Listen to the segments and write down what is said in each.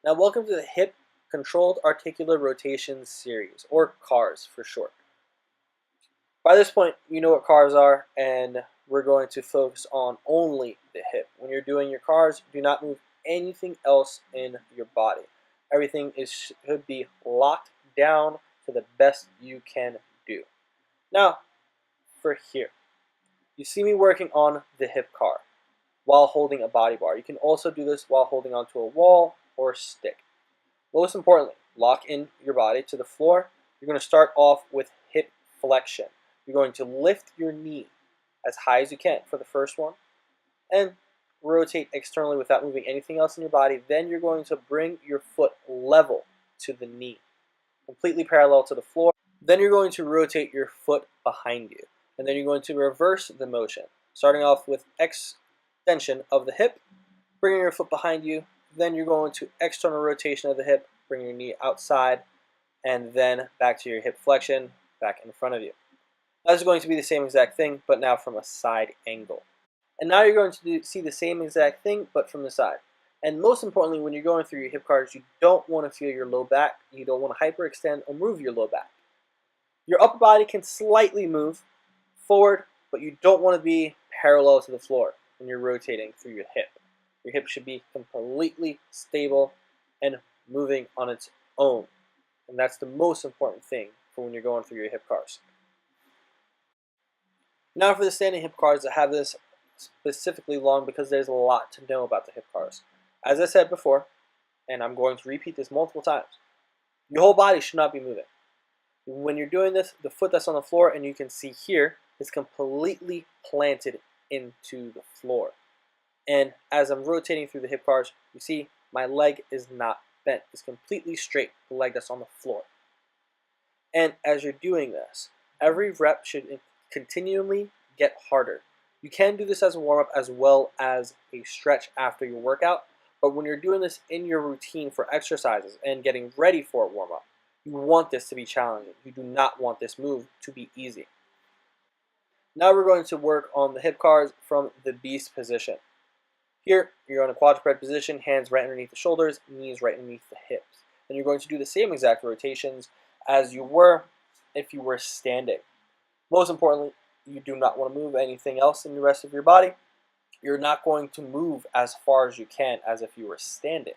Now, welcome to the Hip Controlled Articular Rotation Series, or CARS for short. By this point, you know what CARS are, and we're going to focus on only the hip. When you're doing your CARS, do not move anything else in your body. Everything should be locked down to the best you can do. Now, for here, you see me working on the hip CAR while holding a body bar. You can also do this while holding onto a wall or stick. Most importantly, lock in your body to the floor. You're going to start off with hip flexion. You're going to lift your knee as high as you can for the first one and rotate externally without moving anything else in your body. Then you're going to bring your foot level to the knee, completely parallel to the floor. Then you're going to rotate your foot behind you. And then you're going to reverse the motion, starting off with extension of the hip, bringing your foot behind you. Then you're going to external rotation of the hip, bring your knee outside, and then back to your hip flexion, back in front of you. That is going to be the same exact thing, but now from a side angle. And now you're going to see the same exact thing, but from the side. And most importantly, when you're going through your hip CARS, you don't want to feel your low back. You don't want to hyperextend or move your low back. Your upper body can slightly move forward, but you don't want to be parallel to the floor when you're rotating through your hip. Your hip should be completely stable and moving on its own. And that's the most important thing for when you're going through your hip CARS. Now for the standing hip CARS, I have this specifically long because there's a lot to know about the hip CARS. As I said before, and I'm going to repeat this multiple times, your whole body should not be moving. When you're doing this, the foot that's on the floor, and you can see here, is completely planted into the floor. And as I'm rotating through the hip CARS, you see my leg is not bent. It's completely straight, the leg that's on the floor. And as you're doing this, every rep should continually get harder. You can do this as a warm-up as well as a stretch after your workout, but when you're doing this in your routine for exercises and getting ready for a warm-up, you want this to be challenging. You do not want this move to be easy. Now we're going to work on the hip CARS from the beast position. Here, you're in a quadruped position, hands right underneath the shoulders, knees right underneath the hips. And you're going to do the same exact rotations as you were if you were standing. Most importantly, you do not want to move anything else in the rest of your body. You're not going to move as far as you can as if you were standing.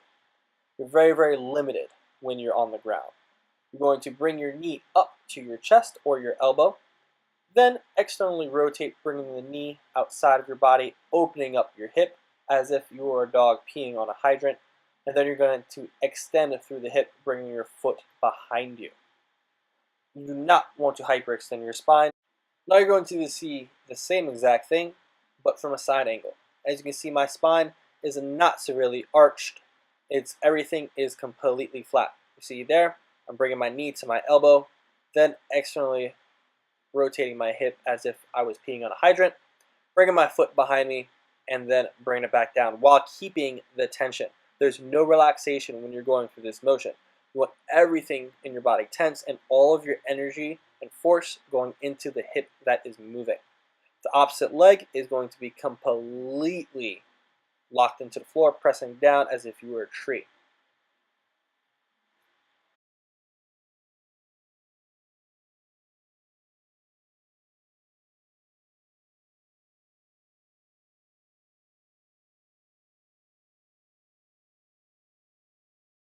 You're very, very limited when you're on the ground. You're going to bring your knee up to your chest or your elbow, then externally rotate, bringing the knee outside of your body, opening up your hip as if you were a dog peeing on a hydrant, and then you're going to extend through the hip, bringing your foot behind you. You do not want to hyperextend your spine. Now you're going to see the same exact thing, but from a side angle. As you can see, my spine is not severely arched. Everything is completely flat. You see there, I'm bringing my knee to my elbow, then externally rotating my hip as if I was peeing on a hydrant, bringing my foot behind me, and then bringing it back down while keeping the tension. There's no relaxation when you're going through this motion. You want everything in your body tense and all of your energy and force going into the hip that is moving. The opposite leg is going to be completely locked into the floor, pressing down as if you were a tree.